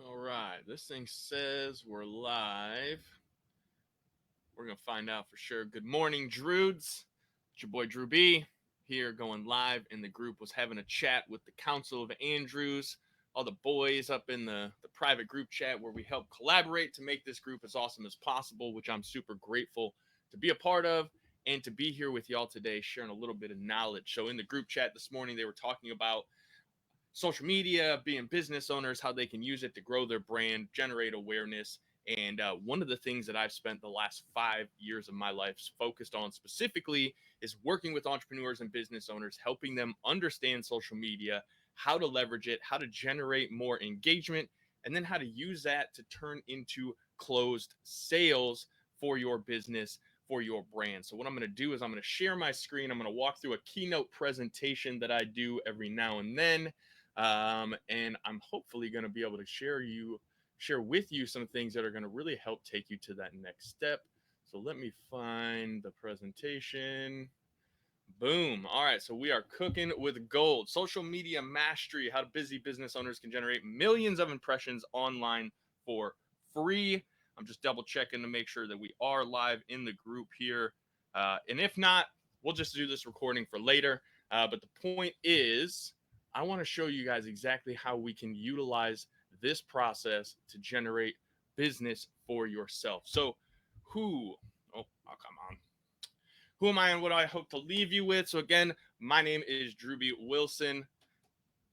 All right, this thing says we're live. We're gonna find out for sure. Good morning, Druids. It's your boy Drew B here, going live. In the group was having a chat with the Council of Andrews, all the boys up in the private group chat where we help collaborate to make this group as awesome as possible, which I'm super grateful to be a part of and to be here with y'all today, sharing a little bit of knowledge. So in the group chat this morning, they were talking about social media, being business owners, how they can use it to grow their brand, generate awareness. And one of the things that I've spent the last 5 years of my life focused on specifically is working with entrepreneurs and business owners, helping them understand social media, how to leverage it, how to generate more engagement, and then how to use that to turn into closed sales for your business, for your brand. So, what I'm going to do is I'm going to share my screen. I'm going to walk through a keynote presentation that I do every now and then, and I'm hopefully going to be able to share with you some things that are going to really help take you to that next step. So let me find the presentation. Boom. All right, so we are cooking with gold. Social media mastery: how busy business owners can generate millions of impressions online for free. I'm just double checking to make sure that we are live in the group here. And if not, we'll just do this recording for later. But the point is, I want to show you guys exactly how we can utilize this process to generate business for yourself. So, who? Oh, come on. Who am I and what do I hope to leave you with? So, again, my name is Drew B. Wilson.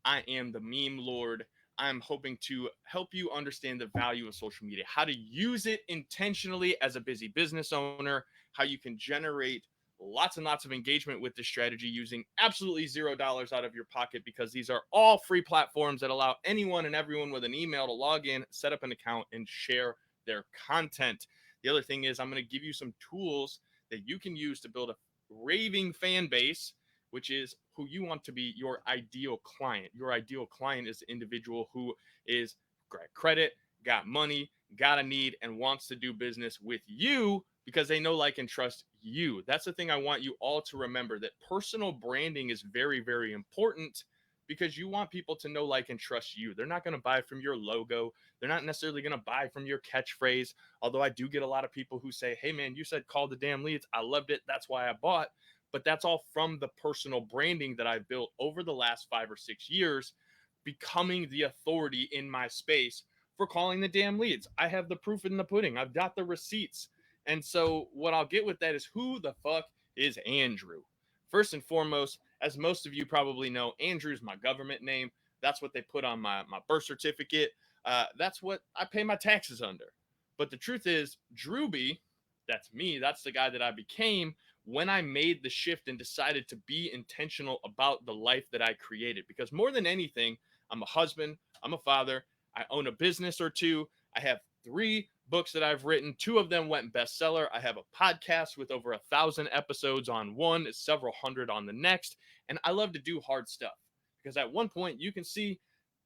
I am the meme lord. I'm hoping to help you understand the value of social media, how to use it intentionally as a busy business owner, how you can generate lots and lots of engagement with this strategy using absolutely $0 out of your pocket, because these are all free platforms that allow anyone and everyone with an email to log in, set up an account, and share their content. The other thing is, I'm going to give you some tools that you can use to build a raving fan base, which is who you want to be your ideal client. Your ideal client is the individual who is got credit, got money, got a need, and wants to do business with you because they know, like, and trust you. That's the thing I want you all to remember, that personal branding is very, very important, because you want people to know, like, and trust you. They're not going to buy from your logo. They're not necessarily going to buy from your catchphrase. Although I do get a lot of people who say, hey, man, you said call the damn leads. I loved it. That's why I bought. But that's all from the personal branding that I've built over the last 5 or 6 years, becoming the authority in my space for calling the damn leads. I have the proof in the pudding. I've got the receipts. And so what I'll get with that is, who the fuck is Andrew? First and foremost, as most of you probably know, Andrew's my government name. That's what they put on my birth certificate. That's what I pay my taxes under. But the truth is, Drewby, that's me. That's the guy that I became when I made the shift and decided to be intentional about the life that I created. Because more than anything, I'm a husband, I'm a father, I own a business or two, I have 3 books that I've written. 2 of them went bestseller. I have a podcast with over 1,000 episodes on one, several hundred on the next. And I love to do hard stuff, because at one point, you can see,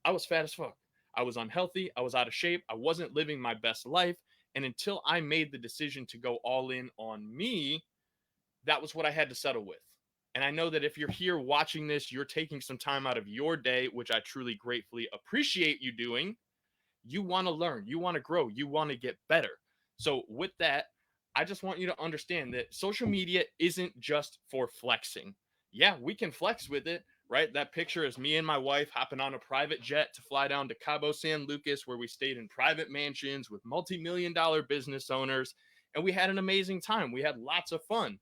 I was fat as fuck. I was unhealthy. I was out of shape. I wasn't living my best life. And until I made the decision to go all in on me, that was what I had to settle with. And I know that if you're here watching this, you're taking some time out of your day, which I truly gratefully appreciate you doing. You want to learn, you want to grow, you want to get better. So, with that, I just want you to understand that social media isn't just for flexing. Yeah, we can flex with it, right? That picture is me and my wife hopping on a private jet to fly down to Cabo San Lucas, where we stayed in private mansions with multi-million-dollar business owners, and we had an amazing time. We had lots of fun.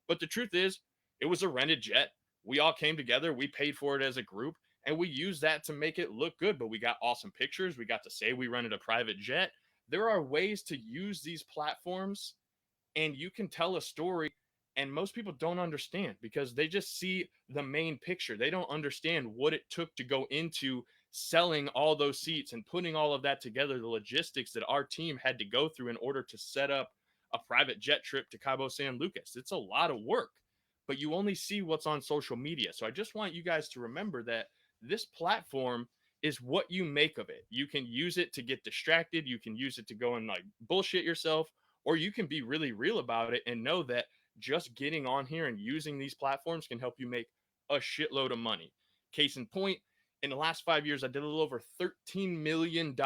But the truth is, it was a rented jet. We all came together, we paid for it as a group, and we used that to make it look good. But we got awesome pictures. We got to say we rented a private jet. There are ways to use these platforms, and you can tell a story. And most people don't understand, because they just see the main picture. They don't understand what it took to go into selling all those seats and putting all of that together, the logistics that our team had to go through in order to set up a private jet trip to Cabo San Lucas. It's a lot of work, but you only see what's on social media. So I just want you guys to remember that this platform is what you make of it. You can use it to get distracted, you can use it to go and, like, bullshit yourself, or you can be really real about it and know that just getting on here and using these platforms can help you make a shitload of money. Case in point, In the last 5 years, I did a little over $13 million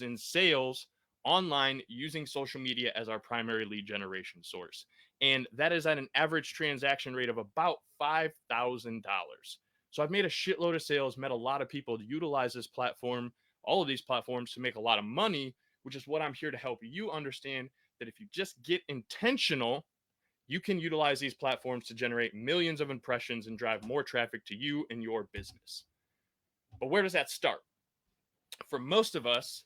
in sales online using social media as our primary lead generation source. And that is at an average transaction rate of about $5,000. So I've made a shitload of sales, met a lot of people to utilize this platform, all of these platforms to make a lot of money, which is what I'm here to help you understand that if you just get intentional, you can utilize these platforms to generate millions of impressions and drive more traffic to you and your business. But where does that start? For most of us,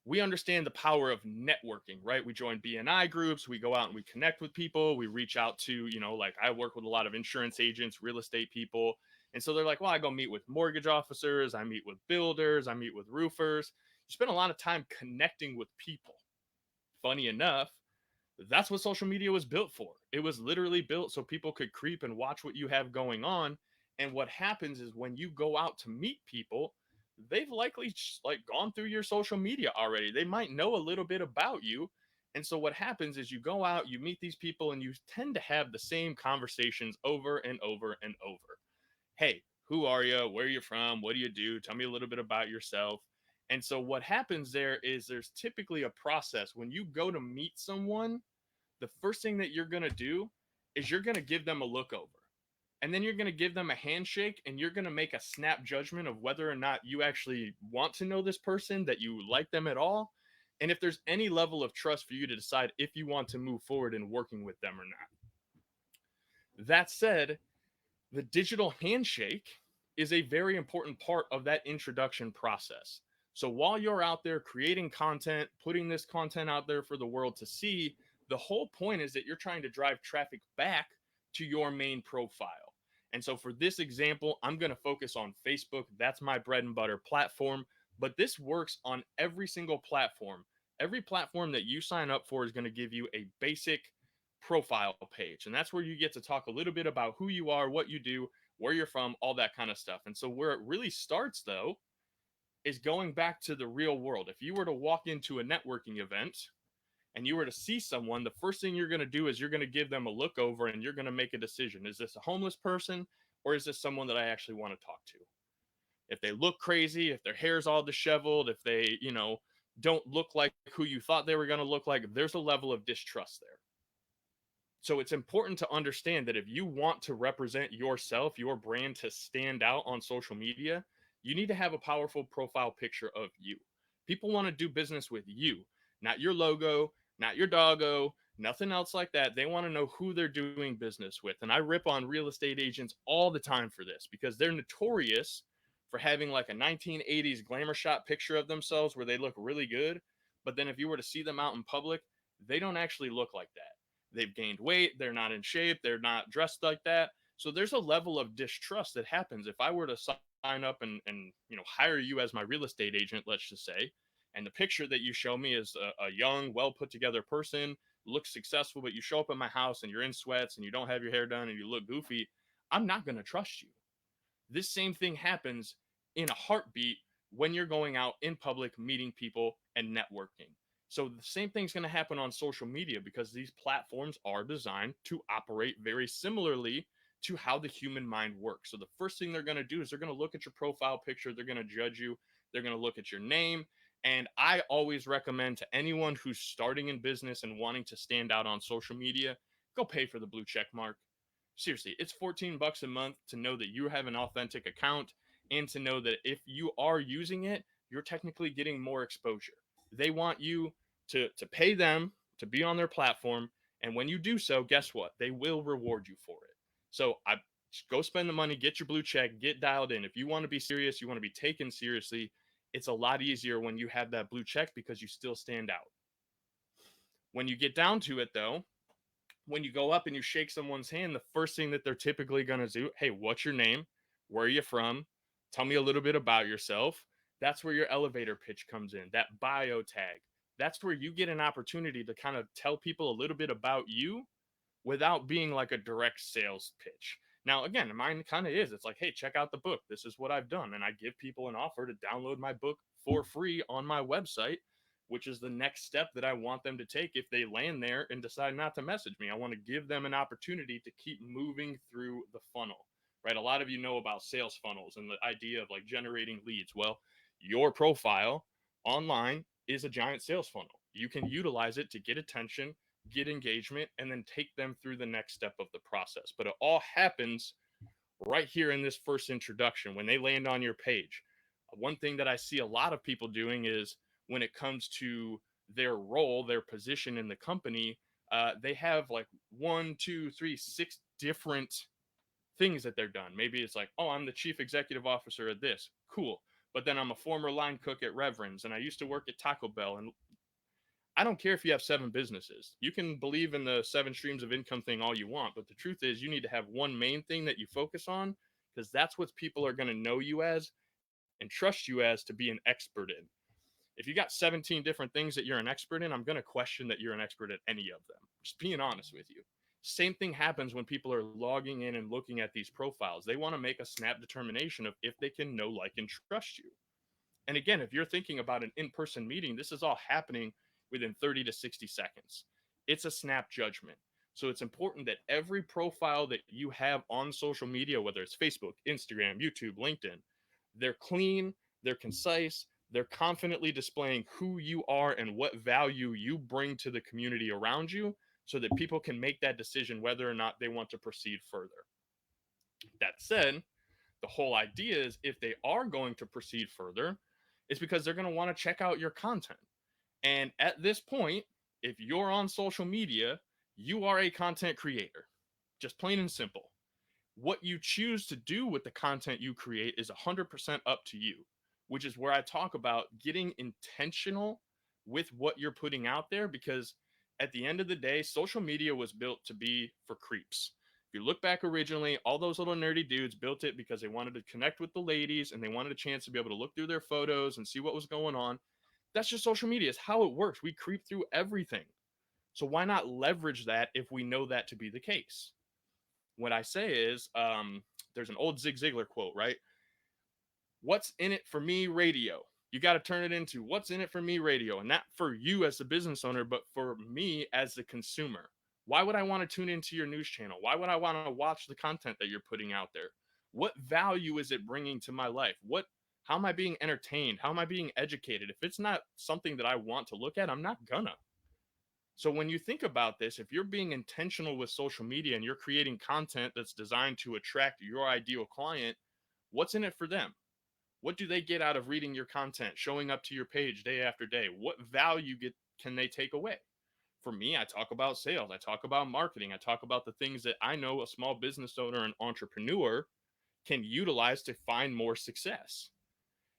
we understand the power of networking, right? We join BNI groups, we go out and we connect with people, we reach out to, like I work with a lot of insurance agents, real estate people. And so they're like, well, I go meet with mortgage officers, I meet with builders, I meet with roofers. You spend a lot of time connecting with people. Funny enough, that's what social media was built for. It was literally built so people could creep and watch what you have going on. And what happens is when you go out to meet people, they've likely like gone through your social media already. They might know a little bit about you. And so what happens is you go out, you meet these people, and you tend to have the same conversations over and over and over. Hey, who are you? Where are you from? What do you do? Tell me a little bit about yourself. And so what happens there is there's typically a process. When you go to meet someone, the first thing that you're going to do is you're going to give them a look over. And then you're going to give them a handshake and you're going to make a snap judgment of whether or not you actually want to know this person, that you like them at all, and if there's any level of trust for you to decide if you want to move forward in working with them or not. That said, the digital handshake is a very important part of that introduction process. So while you're out there creating content, putting this content out there for the world to see, the whole point is that you're trying to drive traffic back to your main profile. And so for this example, I'm going to focus on Facebook. That's my bread and butter platform, but this works on every single platform. Every platform that you sign up for is going to give you a basic profile page. And that's where you get to talk a little bit about who you are, what you do, where you're from, all that kind of stuff. And so where it really starts though is going back to the real world. If you were to walk into a networking event and you were to see someone, the first thing you're going to do is you're going to give them a look over and you're going to make a decision. Is this a homeless person or is this someone that I actually want to talk to? If they look crazy, if their hair's all disheveled, if they, don't look like who you thought they were going to look like, there's a level of distrust there. So it's important to understand that if you want to represent yourself, your brand to stand out on social media, you need to have a powerful profile picture of you. People want to do business with you, not your logo, not your doggo, nothing else like that. They want to know who they're doing business with. And I rip on real estate agents all the time for this because they're notorious for having like a 1980s glamour shot picture of themselves where they look really good. But then if you were to see them out in public, they don't actually look like that. They've gained weight, they're not in shape, they're not dressed like that. So there's a level of distrust that happens. If I were to sign up and hire you as my real estate agent, let's just say, and the picture that you show me is a young, well put together person, looks successful, but you show up at my house and you're in sweats and you don't have your hair done and you look goofy, I'm not going to trust you. This same thing happens in a heartbeat when you're going out in public, meeting people and networking. So the same thing's going to happen on social media because these platforms are designed to operate very similarly to how the human mind works. So the first thing they're going to do is they're going to look at your profile picture, they're going to judge you, they're going to look at your name. And I always recommend to anyone who's starting in business and wanting to stand out on social media, go pay for the blue check mark. Seriously, it's $14 a month to know that you have an authentic account and to know that if you are using it, you're technically getting more exposure. They want you to pay them to be on their platform. And when you do so, guess what? They will reward you for it. So I go spend the money, get your blue check, get dialed in. If you want to be serious, you want to be taken seriously, it's a lot easier when you have that blue check because you still stand out. When you get down to it, though, when you go up and you shake someone's hand, the first thing that they're typically going to do, hey, what's your name? Where are you from? Tell me a little bit about yourself. That's where your elevator pitch comes in, that bio tag. That's where you get an opportunity to kind of tell people a little bit about you without being like a direct sales pitch. Now, again, mine kind of is. It's like, hey, check out the book. This is what I've done. And I give people an offer to download my book for free on my website, which is the next step that I want them to take if they land there and decide not to message me. I want to give them an opportunity to keep moving through the funnel. right? A lot of you know about sales funnels and the idea of like generating leads. Well, your profile online is a giant sales funnel. You can utilize it to get attention, get engagement, and then take them through the next step of the process. But it all happens right here in this first introduction when they land on your page. One thing that I see a lot of people doing is when it comes to their role, their position in the company, they have like one, two, three, six different things that they're done. Maybe it's like, oh, I'm the chief executive officer of this. Cool. But then I'm a former line cook at Reverend's and I used to work at Taco Bell. And I don't care if you have 7 businesses. You can believe in the 7 streams of income thing all you want, but the truth is you need to have one main thing that you focus on because that's what people are going to know you as and trust you as to be an expert in. If you got 17 different things that you're an expert in, I'm going to question that you're an expert at any of them. Just being honest with you. Same thing happens when people are logging in and looking at these profiles. They want to make a snap determination of if they can know, like, and trust you. And again, if you're thinking about an in-person meeting, this is all happening within 30 to 60 seconds. It's a snap judgment. So it's important that every profile that you have on social media, whether it's Facebook, Instagram, YouTube, LinkedIn, they're clean, they're concise, they're confidently displaying who you are and what value you bring to the community around you so that people can make that decision whether or not they want to proceed further. That said, the whole idea is if they are going to proceed further, it's because they're going to want to check out your content. And at this point, if you're on social media, you are a content creator, just plain and simple. What you choose to do with the content you create is 100% up to you, which is where I talk about getting intentional with what you're putting out there because at the end of the day, social media was built to be for creeps. If you look back originally, all those little nerdy dudes built it because they wanted to connect with the ladies and they wanted a chance to be able to look through their photos and see what was going on. That's just social media. It's how it works. We creep through everything. So why not leverage that if we know that to be the case? What I say is, there's an old Zig Ziglar quote, right? What's in it for me radio? You got to turn it into what's in it for me radio. And not for you as the business owner, but for me as the consumer. Why would I want to tune into your news channel? Why would I want to watch the content that you're putting out there? What value is it bringing to my life? How am I being entertained? How am I being educated? If it's not something that I want to look at, I'm not gonna. So when you think about this, if you're being intentional with social media and you're creating content that's designed to attract your ideal client, what's in it for them? What do they get out of reading your content, showing up to your page day after day? What value can they take away? For me, I talk about sales, I talk about marketing, I talk about the things that I know a small business owner and entrepreneur can utilize to find more success.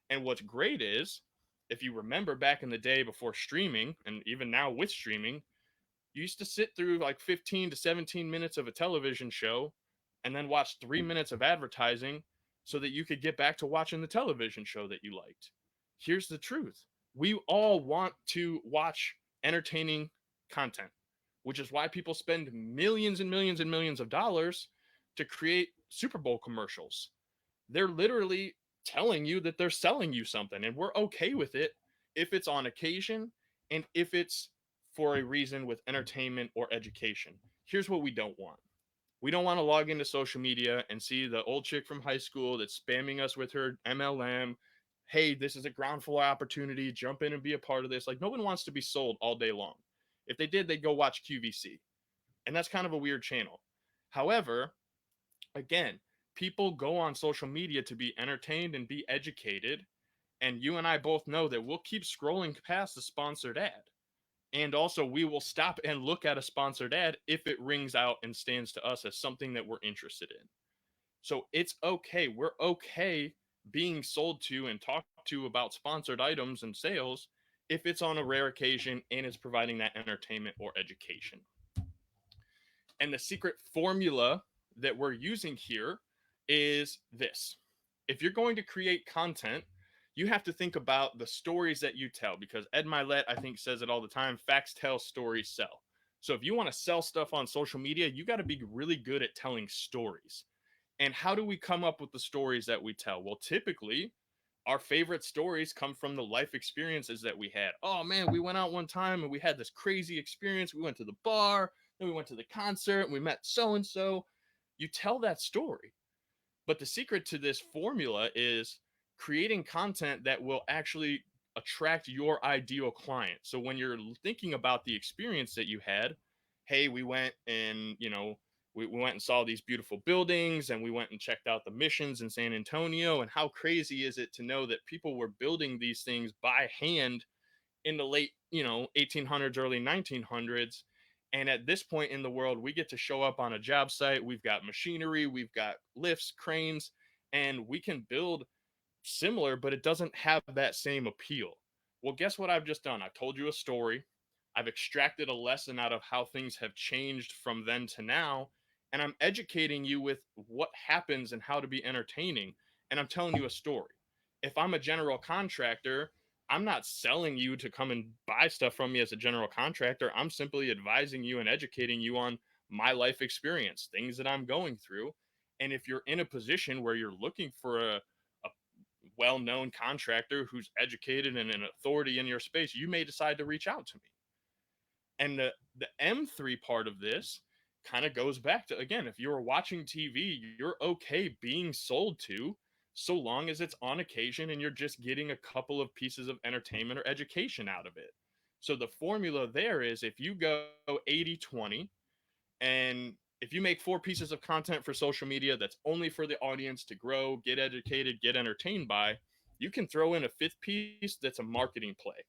And what's great is, if you remember back in the day before streaming, and even now with streaming, you used to sit through like 15 to 17 minutes of a television show and then watch 3 minutes of advertising so that you could get back to watching the television show that you liked. Here's the truth. We all want to watch entertaining content, which is why people spend millions and millions and millions of dollars to create Super Bowl commercials. They're literally telling you that they're selling you something, and we're okay with it if it's on occasion and if it's for a reason with entertainment or education. Here's what we don't want. We don't want to log into social media and see the old chick from high school that's spamming us with her MLM. Hey, this is a ground floor opportunity. Jump in and be a part of this. Like, no one wants to be sold all day long. If they did, they'd go watch QVC. And that's kind of a weird channel. However, again, people go on social media to be entertained and be educated. And you and I both know that we'll keep scrolling past the sponsored ad. And also, we will stop and look at a sponsored ad if it rings out and stands to us as something that we're interested in. So it's okay. We're okay being sold to and talked to about sponsored items and sales if it's on a rare occasion and it's providing that entertainment or education. And the secret formula that we're using here is this. If you're going to create content, you have to think about the stories that you tell, because Ed Mylett, I think, says it all the time: facts tell, stories sell. So if you want to sell stuff on social media, you got to be really good at telling stories. And how do we come up with the stories that we tell? Well, typically, our favorite stories come from the life experiences that we had. Oh man, we went out one time and we had this crazy experience. We went to the bar, then we went to the concert, and we met so and so. You tell that story. But the secret to this formula is creating content that will actually attract your ideal client. So when you're thinking about the experience that you had, hey, we went and, we went and saw these beautiful buildings, and we went and checked out the missions in San Antonio. And how crazy is it to know that people were building these things by hand in the late, 1800s, early 1900s. And at this point in the world, we get to show up on a job site. We've got machinery, we've got lifts, cranes, and we can build similar, but it doesn't have that same appeal. Well, guess what I've just done? I've told you a story. I've extracted a lesson out of how things have changed from then to now, and I'm educating you with what happens and how to be entertaining. And I'm telling you a story. If I'm a general contractor, I'm not selling you to come and buy stuff from me as a general contractor. I'm simply advising you and educating you on my life experience, things that I'm going through. And if you're in a position where you're looking for a well-known contractor who's educated and an authority in your space, you may decide to reach out to me. And the M3 part of this kind of goes back to, again, if you're watching TV, you're okay being sold to, so long as it's on occasion and you're just getting a couple of pieces of entertainment or education out of it. So the formula there is, if you go 80-20, and if you make 4 pieces of content for social media that's only for the audience to grow, get educated, get entertained by, you can throw in a 5th piece that's a marketing play.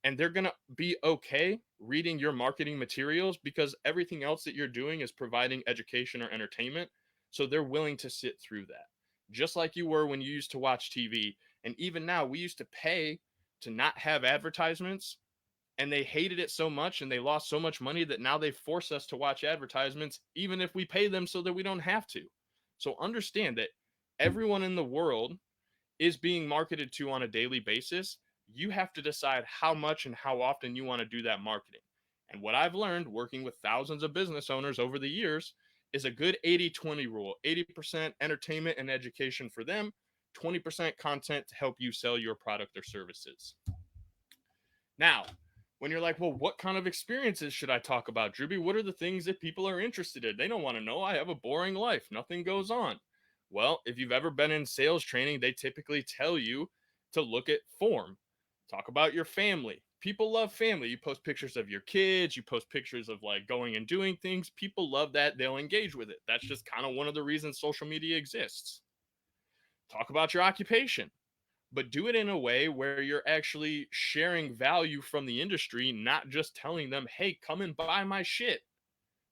And they're going to be okay reading your marketing materials because everything else that you're doing is providing education or entertainment. So they're willing to sit through that. Just like you were when you used to watch TV. And even now, we used to pay to not have advertisements, and they hated it so much and they lost so much money that now they force us to watch advertisements even if we pay them so that we don't have to. So understand that everyone in the world is being marketed to on a daily basis. You have to decide how much and how often you want to do that marketing. And what I've learned working with thousands of business owners over the years is a good 80-20 rule. 80% entertainment and education for them, 20% content to help you sell your product or services. Now, when you're like, well, what kind of experiences should I talk about, Drewby? What are the things that people are interested in? They don't want to know. I have a boring life. Nothing goes on. Well, if you've ever been in sales training, they typically tell you to look at form. Talk about your family. People love family. You post pictures of your kids, you post pictures of like going and doing things. People love that. They'll engage with it. That's just kind of one of the reasons social media exists. Talk about your occupation, but do it in a way where you're actually sharing value from the industry, not just telling them, hey, come and buy my shit.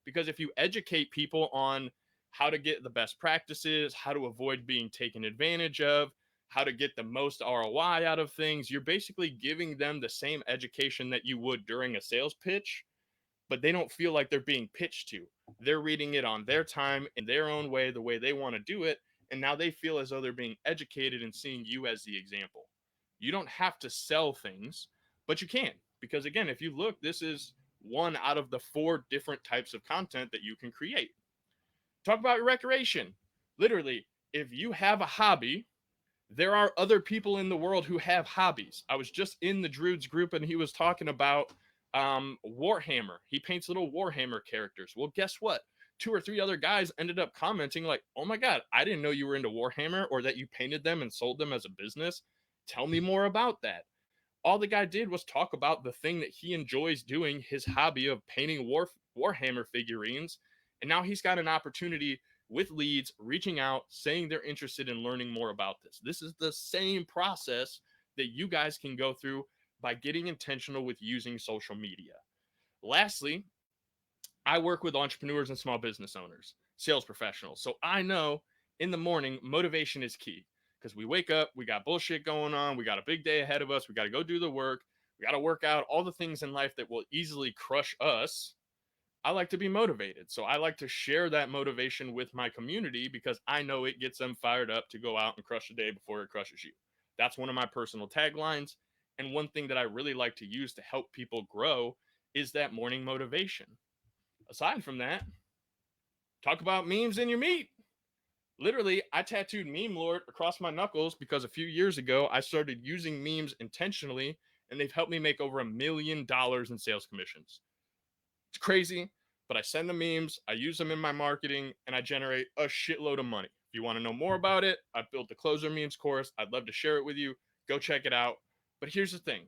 Because if you educate people on how to get the best practices, how to avoid being taken advantage of, how to get the most ROI out of things, you're basically giving them the same education that you would during a sales pitch, but they don't feel like they're being pitched to. They're reading it on their time, in their own way, the way they want to do it. And now they feel as though they're being educated and seeing you as the example. You don't have to sell things, but you can. Because again, if you look, this is one out of the 4 different types of content that you can create. Talk about your recreation. Literally, if you have a hobby, there are other people in the world who have hobbies. I was just in the Druids group and he was talking about Warhammer. He paints little Warhammer characters. Well, guess what? 2 or 3 other guys ended up commenting like, oh my God, I didn't know you were into Warhammer or that you painted them and sold them as a business. Tell me more about that. All the guy did was talk about the thing that he enjoys doing, his hobby of painting Warhammer figurines. And now he's got an opportunity with leads reaching out, saying they're interested in learning more about this. This is the same process that you guys can go through by getting intentional with using social media. Lastly, I work with entrepreneurs and small business owners, sales professionals. So I know in the morning, motivation is key because we wake up, we got bullshit going on, we got a big day ahead of us, we got to go do the work, we got to work out all the things in life that will easily crush us. I like to be motivated. So I like to share that motivation with my community because I know it gets them fired up to go out and crush the day before it crushes you. That's one of my personal taglines. And one thing that I really like to use to help people grow is that morning motivation. Aside from that, talk about memes in your meat. Literally, I tattooed Meme Lord across my knuckles because a few years ago I started using memes intentionally and they've helped me make over $1 million in sales commissions. It's crazy, but I send the memes, I use them in my marketing, and I generate a shitload of money If you want to know more about it, I've built the closer memes course. I'd love to share it with you. Go check it out. But here's the thing.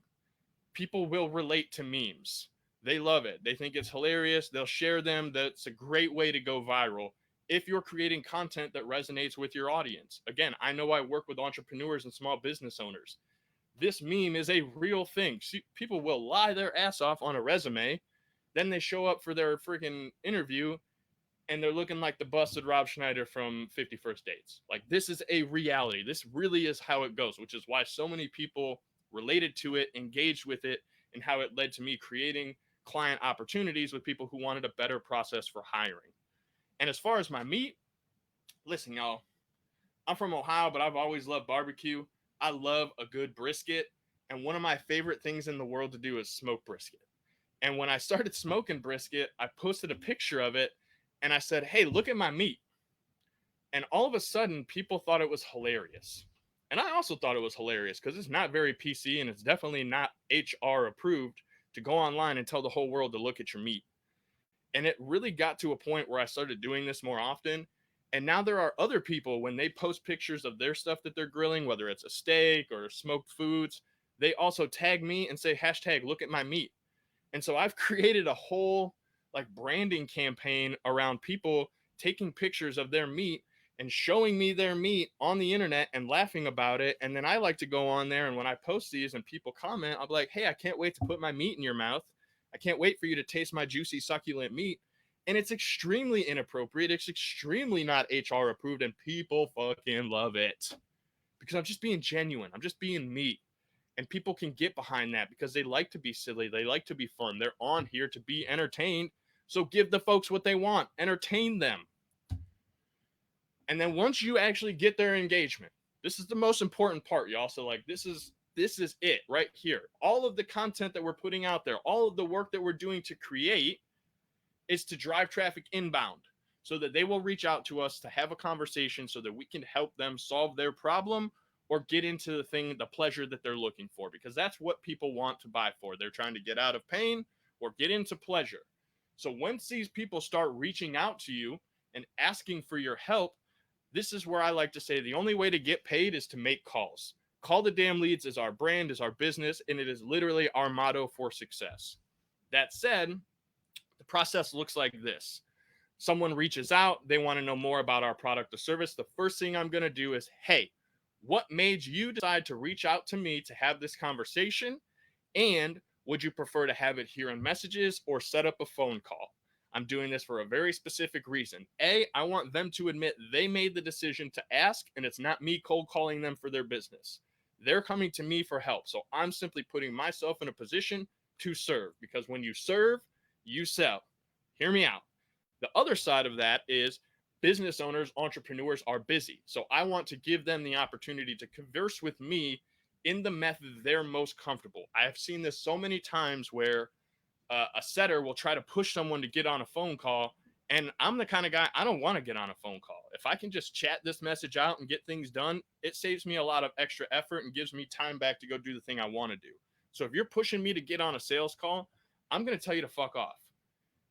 People will relate to memes. They love it. They think it's hilarious. They'll share them. That's a great way to go viral if you're creating content that resonates with your audience. Again, I know I work with entrepreneurs and small business owners. This meme is a real thing. People will lie their ass off on a resume, then they show up for their freaking interview and they're looking like the busted Rob Schneider from 50 First Dates. Like, this is a reality. This really is how it goes, which is why so many people related to it, engaged with it, and how it led to me creating client opportunities with people who wanted a better process for hiring. And as far as my meat, listen, y'all, I'm from Ohio, but I've always loved barbecue. I love a good brisket. And one of my favorite things in the world to do is smoke brisket. And when I started smoking brisket, I posted a picture of it and I said, hey, look at my meat. And all of a sudden, people thought it was hilarious. And I also thought it was hilarious because it's not very PC and it's definitely not HR approved to go online and tell the whole world to look at your meat. And it really got to a point where I started doing this more often. And now there are other people, when they post pictures of their stuff that they're grilling, whether it's a steak or smoked foods, they also tag me and say, hashtag look at my meat. And so I've created a whole like branding campaign around people taking pictures of their meat and showing me their meat on the internet and laughing about it. And then I like to go on there, and when I post these and people comment, I'll be like, hey, I can't wait to put my meat in your mouth. I can't wait for you to taste my juicy, succulent meat. And it's extremely inappropriate. It's extremely not HR approved, and people fucking love it because I'm just being genuine. I'm just being me. And people can get behind that because they like to be silly. They like to be fun. They're on here to be entertained. So give the folks what they want. Entertain them. And then once you actually get their engagement, this is the most important part, y'all. So like this is it right here. All of the content that we're putting out there, all of the work that we're doing to create is to drive traffic inbound so that they will reach out to us to have a conversation so that we can help them solve their problem or get into the pleasure that they're looking for, because that's what people want to buy for. They're trying to get out of pain or get into pleasure. So once these people start reaching out to you and asking for your help, this is where I like to say the only way to get paid is to make calls. Call the damn leads is our brand, is our business, and it is literally our motto for success. That said, the process looks like this. Someone reaches out, they want to know more about our product or service. The first thing I'm going to do is, hey, what made you decide to reach out to me to have this conversation? And would you prefer to have it here in messages or set up a phone call? I'm doing this for a very specific reason. A, I want them to admit they made the decision to ask, and it's not me cold calling them for their business. They're coming to me for help. So I'm simply putting myself in a position to serve, because when you serve, you sell. Hear me out. The other side of that is business owners, entrepreneurs are busy. So I want to give them the opportunity to converse with me in the method they're most comfortable. I have seen this so many times where a setter will try to push someone to get on a phone call. And I'm the kind of guy, I don't want to get on a phone call. If I can just chat this message out and get things done, it saves me a lot of extra effort and gives me time back to go do the thing I want to do. So if you're pushing me to get on a sales call, I'm going to tell you to fuck off.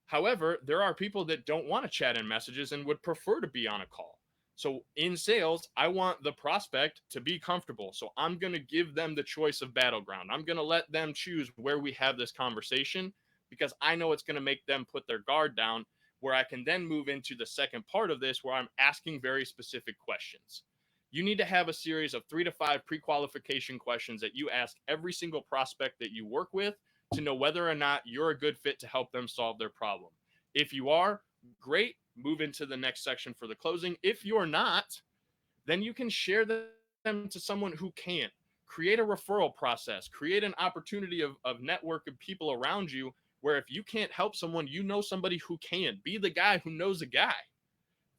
However, there are people that don't want to chat in messages and would prefer to be on a call. So in sales, I want the prospect to be comfortable. So I'm going to give them the choice of battleground. I'm going to let them choose where we have this conversation, because I know it's going to make them put their guard down, where I can then move into the second part of this where I'm asking very specific questions. You need to have a series of 3 to 5 pre-qualification questions that you ask every single prospect that you work with to know whether or not you're a good fit to help them solve their problem. If you are, great, move into the next section for the closing. If you're not, then you can share them to someone who can. Create a referral process, create an opportunity of network of people around you, where if you can't help someone, you know somebody who can. Be the guy who knows a guy.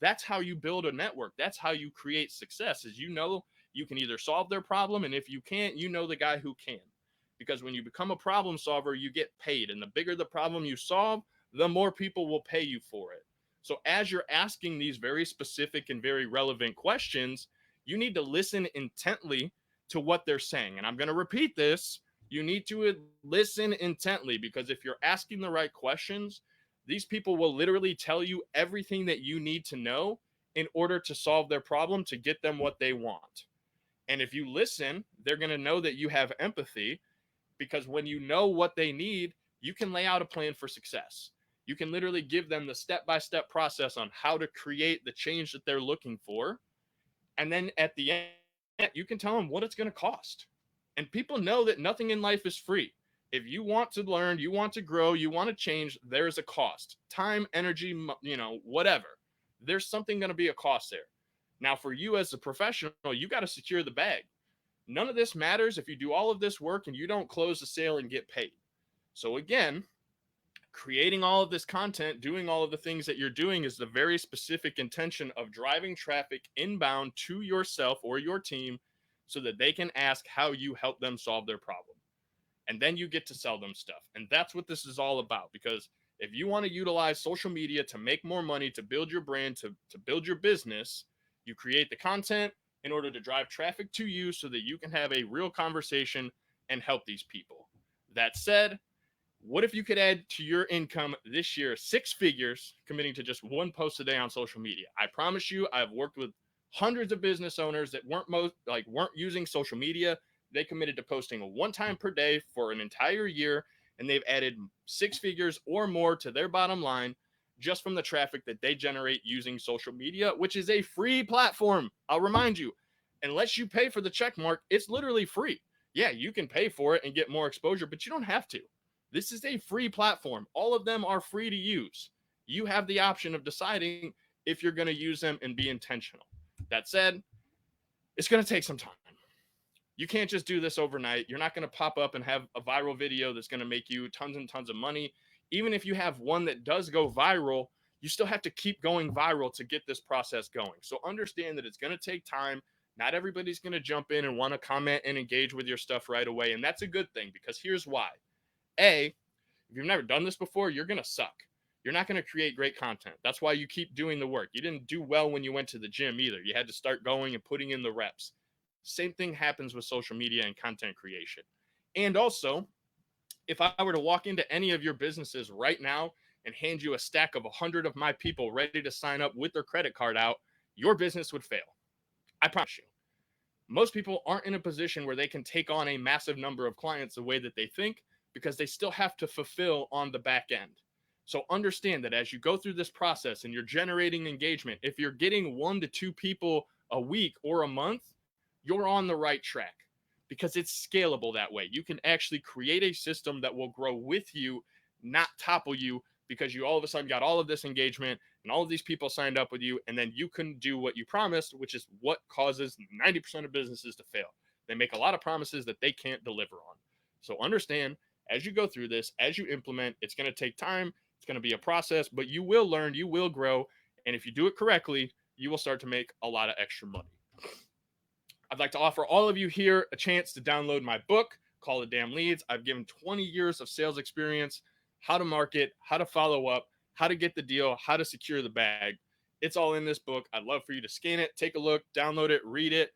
That's how you build a network. That's how you create success, is you know you can either solve their problem, and if you can't, you know the guy who can. Because when you become a problem solver, you get paid. And the bigger the problem you solve, the more people will pay you for it. So as you're asking these very specific and very relevant questions, you need to listen intently to what they're saying. And I'm going to repeat this. You need to listen intently, because if you're asking the right questions, these people will literally tell you everything that you need to know in order to solve their problem, to get them what they want. And if you listen, they're going to know that you have empathy, because when you know what they need, you can lay out a plan for success. You can literally give them the step-by-step process on how to create the change that they're looking for. And then at the end, you can tell them what it's going to cost. And people know that nothing in life is free. If you want to learn, you want to grow, you want to change, there's a cost. Time, energy, whatever. There's something going to be a cost there. Now, for you as a professional, you got to secure the bag. None of this matters if you do all of this work and you don't close the sale and get paid. So again, creating all of this content, doing all of the things that you're doing is the very specific intention of driving traffic inbound to yourself or your team so that they can ask how you help them solve their problem. And then you get to sell them stuff. And that's what this is all about. Because if you want to utilize social media to make more money, to build your brand, to build your business, you create the content in order to drive traffic to you so that you can have a real conversation and help these people. That said, what if you could add to your income this year 6 figures committing to just one post a day on social media? I promise you, I've worked with hundreds of business owners that weren't using social media. They committed to posting one time per day for an entire year, and they've added 6 figures or more to their bottom line just from the traffic that they generate using social media, which is a free platform. I'll remind you, unless you pay for the check mark, it's literally free. Yeah, you can pay for it and get more exposure, but you don't have to. This is a free platform. All of them are free to use. You have the option of deciding if you're going to use them and be intentional. That said, it's going to take some time. You can't just do this overnight. You're not going to pop up and have a viral video that's going to make you tons and tons of money. Even if you have one that does go viral, you still have to keep going viral to get this process going. So understand that it's going to take time. Not everybody's going to jump in and want to comment and engage with your stuff right away. And that's a good thing, because here's why. A, if you've never done this before, you're going to suck. You're not going to create great content. That's why you keep doing the work. You didn't do well when you went to the gym either. You had to start going and putting in the reps. Same thing happens with social media and content creation. And also, if I were to walk into any of your businesses right now and hand you a stack of 100 of my people ready to sign up with their credit card out, your business would fail. I promise you. Most people aren't in a position where they can take on a massive number of clients the way that they think, because they still have to fulfill on the back end. So understand that as you go through this process and you're generating engagement, if you're getting 1 to 2 people a week or a month, you're on the right track, because it's scalable that way. You can actually create a system that will grow with you, not topple you, because you all of a sudden got all of this engagement and all of these people signed up with you, and then you couldn't do what you promised, which is what causes 90% of businesses to fail. They make a lot of promises that they can't deliver on. So understand, as you go through this, as you implement, it's going to take time. It's going to be a process, but you will learn, you will grow. And if you do it correctly, you will start to make a lot of extra money. I'd like to offer all of you here a chance to download my book, Call the Damn Leads. I've given 20 years of sales experience, how to market, how to follow up, how to get the deal, how to secure the bag. It's all in this book. I'd love for you to scan it, take a look, download it, read it,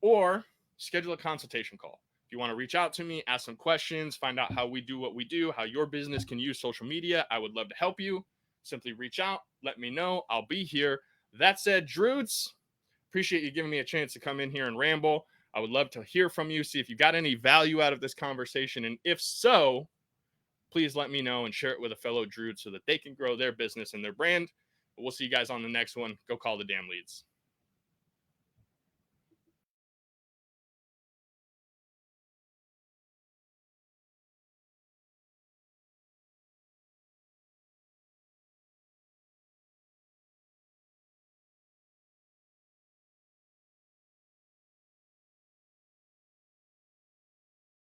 or schedule a consultation call. If you want to reach out to me, ask some questions, find out how we do what we do, how your business can use social media, I would love to help you. Simply reach out, let me know. I'll be here. That said, Druids, appreciate you giving me a chance to come in here and ramble. I would love to hear from you, see if you got any value out of this conversation. And if so, please let me know and share it with a fellow Druid so that they can grow their business and their brand. But we'll see you guys on the next one. Go call the damn leads.